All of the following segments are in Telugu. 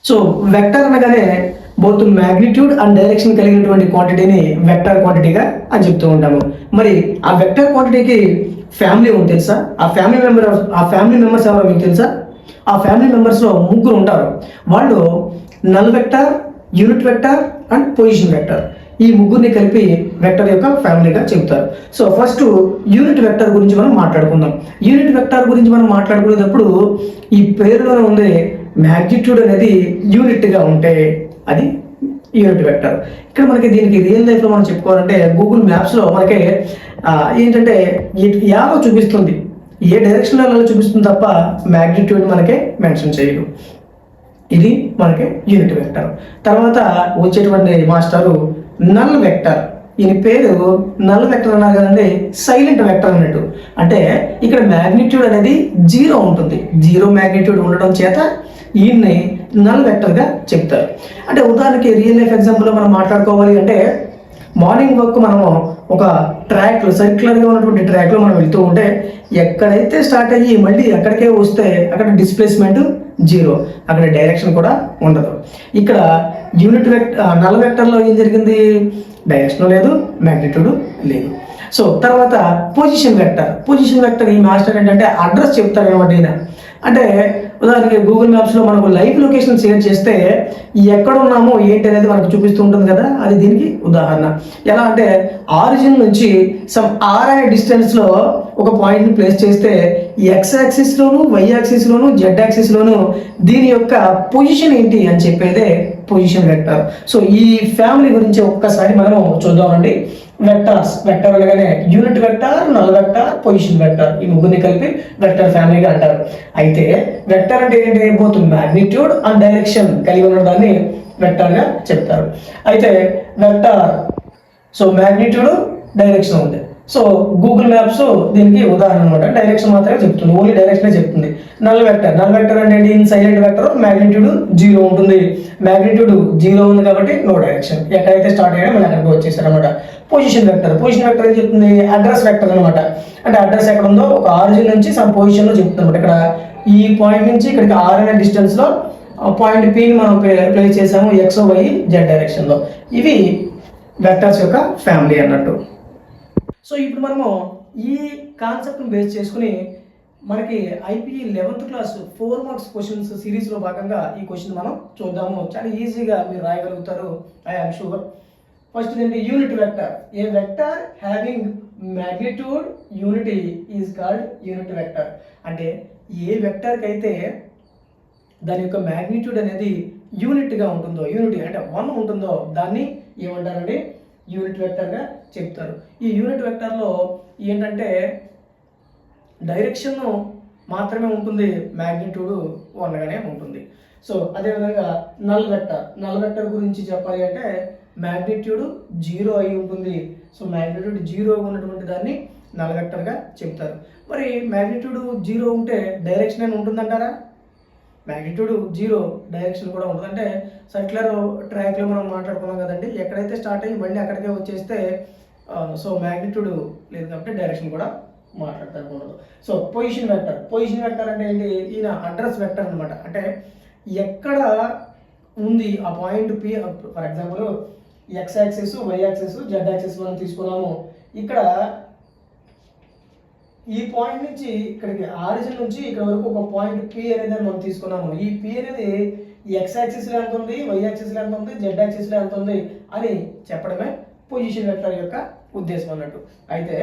సో వెక్టర్ అనగానే బోత్ మ్యాగ్నిట్యూడ్ అండ్ డైరెక్షన్ కలిగినటువంటి క్వాంటిటీని వెక్టర్ క్వాంటిటీగా అని చెప్తూ ఉంటాము. మరి ఆ వెక్టర్ క్వాంటిటీకి ఫ్యామిలీ ఉంది తెలుసా? ఆ ఫ్యామిలీ మెంబర్స్ ఎవరో మీకు తెలుసా? ఆ ఫ్యామిలీ మెంబర్స్లో ముగ్గురు ఉంటారు. వాళ్ళు null vector, unit vector and position vector. ఈ ముగ్గురిని కలిపి వెక్టర్ యొక్క ఫ్యామిలీగా చెప్తారు. సో ఫస్ట్ యూనిట్ వెక్టర్ గురించి మనం మాట్లాడుకుందాం. యూనిట్ వెక్టర్ గురించి మనం మాట్లాడుకునేటప్పుడు ఈ పేరులోనే ఉంది మ్యాగ్నిట్యూడ్ అనేది యూనిట్గా ఉంటే అది యూనిట్ వెక్టర్. ఇక్కడ మనకి దీనికి రియల్ లైఫ్లో మనం చెప్పుకోవాలంటే గూగుల్ మ్యాప్స్లో మనకి ఏంటంటే యాలో చూపిస్తుంది, ఏ డైరెక్షన్లో చూపిస్తుంది తప్ప మ్యాగ్నిట్యూడ్ మనకే మెన్షన్ చేయదు. ఇది మనకి యూనిట్ వెక్టర్. తర్వాత వచ్చేటువంటి మాస్టరు నల్ వెక్టర్. ఈయన పేరు నల్ వెక్టర్ అన్నారు కదండి, సైలెంట్ వెక్టర్ అన్నట్టు. అంటే ఇక్కడ మ్యాగ్నిట్యూడ్ అనేది జీరో ఉంటుంది. జీరో మ్యాగ్నిట్యూడ్ ఉండడం చేత ఈయన్ని నల్ వెక్టర్గా చెప్తారు. అంటే ఉదాహరణకి రియల్ లైఫ్ ఎగ్జాంపుల్లో మనం మాట్లాడుకోవాలి అంటే మార్నింగ్ వర్క్ మనము ఒక ట్రాక్లో సర్క్యులర్గా ఉన్నటువంటి ట్రాక్లో మనం వెళ్తూ ఉంటే ఎక్కడైతే స్టార్ట్ అయ్యి మళ్ళీ ఎక్కడికే వస్తే అక్కడ డిస్ప్లేస్మెంట్ జీరో, అక్కడ డైరెక్షన్ కూడా ఉండదు. ఇక్కడ యూనిట్ నల్ వెక్టర్లో ఏం జరిగింది? డైరెక్షన్ లేదు, మ్యాగ్నిట్యూడ్ లేదు. సో తర్వాత పొజిషన్ వెక్టర్ ఈ మాస్టర్ ఏంటంటే అడ్రస్ చెప్తారు అనమాట ఈయన. అంటే ఉదాహరణకి గూగుల్ మ్యాప్స్లో మనకు లైవ్ లొకేషన్ షేర్ చేస్తే ఎక్కడ ఉన్నామో ఏంటి అనేది మనకు చూపిస్తూ ఉంటుంది కదా, అది దీనికి ఉదాహరణ. ఎలా అంటే ఆరిజిన్ నుంచి సమ్ ఆర్ అనే డిస్టెన్స్లో ఒక పాయింట్ని ప్లేస్ చేస్తే ఎక్స్ యాక్సిస్లోను, వై యాక్సిస్లోను, జెడ్ యాక్సిస్లోను దీని యొక్క పొజిషన్ ఏంటి అని చెప్పేదే పొజిషన్ వెక్టర్. సో ఈ ఫ్యామిలీ గురించి ఒక్కసారి మనం చూద్దామండి. వెక్టర్ అనగానే unit vector, null vector, position vector, ఈ ముగ్గురిని కలిపి వెక్టర్ ఫ్యామిలీగా అంటారు. అయితే వెక్టర్ అంటే ఏంటి? బోత్ మ్యాగ్నిట్యూడ్ అండ్ డైరెక్షన్ కలిగి ఉన్న దాన్ని వెక్టర్గా చెప్తారు. అయితే వెక్టర్ సో మ్యాగ్నిట్యూడ్, డైరెక్షన్ ఉంది. సో గూగుల్ మ్యాప్స్ దీనికి ఉదాహరణ అనమాట. డైరెక్షన్ మాత్రమే చెప్తుంది, ఓన్లీ డైరెక్షనే చెప్తుంది. నల్ వెక్టర్ అంటే ఏంటి? సైలెంట్ వెక్టర్, మ్యాగ్నిట్యూడ్ జీరో ఉంటుంది. మ్యాగ్నిట్యూడ్ జీరో ఉంది కాబట్టి నో డైరెక్షన్, ఎక్కడైతే స్టార్ట్ అయ్యాడో మళ్ళీ అక్కడికి వచ్చేసారు అనమాట. పొజిషన్ వెక్టర్ ఏం చెప్తుంది? అడ్రస్ వెక్టర్ అనమాట. అంటే అడ్రస్ ఎక్కడ ఉందో ఒక ఆరిజిన్ నుంచి సమ్ పొజిషన్లో చెప్తుంది అనమాట. ఇక్కడ ఈ పాయింట్ నుంచి ఇక్కడికి ఆర్ అనే డిస్టెన్స్లో పాయింట్ పిని మనం ప్లేస్ చేసాము ఎక్స్, వై, జెడ్ డైరెక్షన్లో. ఇవి వెక్టర్స్ యొక్క ఫ్యామిలీ అన్నట్టు. సో ఇప్పుడు మనము ఈ కాన్సెప్ట్ని బేస్ చేసుకుని మనకి IPE 11th class 4 marks questions సిరీస్లో భాగంగా ఈ క్వశ్చన్ మనం చూద్దాము. చాలా ఈజీగా మీరు రాయగలుగుతారు, ఐ ఆమ్ షూర్. ఫస్ట్ ఏంటి? Unit vector. A vector having magnitude unity is called unit vector. అంటే ఏ వెక్టర్కి అయితే దాని యొక్క మ్యాగ్నిట్యూడ్ అనేది యూనిట్గా ఉంటుందో, యూనిటీ అంటే 1 ఉంటుందో దాన్ని ఏమంటారండి? యూనిట్ వెక్టర్గా చెప్తారు. ఈ యూనిట్ వెక్టర్లో ఏంటంటే డైరెక్షన్ మాత్రమే ఉంటుంది, మ్యాగ్నిట్యూడ్ 1గానే ఉంటుంది. సో అదేవిధంగా నల్ వెక్టర్ గురించి చెప్పాలి అంటే మ్యాగ్నిట్యూడ్ జీరో అయి ఉంటుంది. సో మ్యాగ్నిట్యూడ్ జీరో ఉన్నటువంటి దాన్ని నల్ వెక్టర్గా చెప్తారు. మరి మ్యాగ్నిట్యూడ్ జీరో ఉంటే డైరెక్షన్ అని ఉంటుందంటారా? మ్యాగ్నిట్యూడ్ జీరో, డైరెక్షన్ కూడా ఉంటుంది. అంటే సర్క్యులర్ ట్రాక్లో మనం మాట్లాడుకున్నాం కదండి, ఎక్కడైతే స్టార్ట్ అయ్యి మళ్ళీ అక్కడికే వచ్చేస్తే సో మ్యాగ్నిట్యూడ్ లేదు కాబట్టి డైరెక్షన్ కూడా మాట్లాడతారు. సో పొజిషన్ వెక్టర్ అంటే ఏంటి? ఈయన అడ్రస్ వెక్టర్ అనమాట. అంటే ఎక్కడ ఉంది ఆ point P, for example X axis, Y axis, Z axis మనం తీసుకున్నాము. ఇక్కడ ఈ పాయింట్ నుంచి ఇక్కడికి ఆరిజిన్ నుంచి ఇక్కడ వరకు ఒక పాయింట్ పి అనేది మనం తీసుకున్నాము. ఈ పి అనేది ఎక్స్ యాక్సిస్లో ఎంత ఉంది, వై యాక్సిస్లో ఎంత ఉంది, జెడ్ యాక్సిస్లో ఎంత ఉంది అని చెప్పడమే పొజిషన్ వెక్టర్ యొక్క ఉద్దేశం అన్నట్టు. అయితే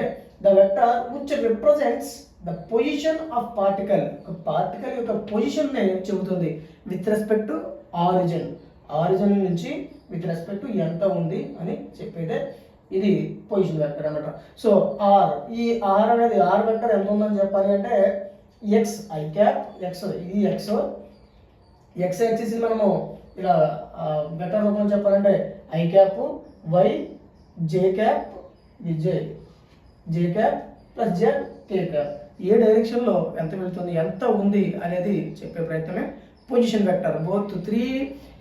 the vector which represents the position of particle యొక్క పొజిషన్ని చెబుతుంది విత్ రెస్పెక్ట్ టు ఆరిజిన్ నుంచి విత్ రెస్పెక్ట్ టు ఎంత ఉంది అని చెప్పేదే ఇది పొజిషన్ వెక్టర్ అన్నమాట. సో ఈ ఆర్ అనేది ఆర్ వెక్టర్ ఎంత ఉందని చెప్పాలి అంటే ఎక్స్ ఐ క్యాప్, ఇది ఎక్స్ యాక్సిస్ మనము ఇలా వెక్టర్ రూపంలో చెప్పాలంటే I cap, Y J cap, J cap plus Z K cap. ఏ డైరెక్షన్లో ఎంత వెళ్తుంది, ఎంత ఉంది అనేది చెప్పే ప్రయత్నమే పొజిషన్ వెక్టర్. బోత్ 3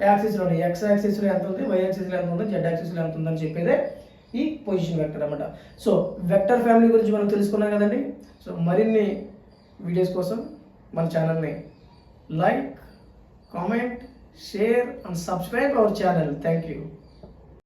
యాక్సిస్లో, ఎక్స్ యాక్సిస్లో ఎంత ఉంది, వై యాక్సిస్లో ఎంత ఉంది, జెడ్ యాక్సిస్లో ఎంత ఉందని చెప్పేదే ఈ పొజిషన్ వెక్టర్ అన్నమాట. సో వెక్టర్ ఫ్యామిలీ గురించి మనం తెలుసుకున్నాం కదండి. సో మరిన్ని వీడియోస్ కోసం మన ఛానల్ని like, comment share and subscribe our channel. Thank you.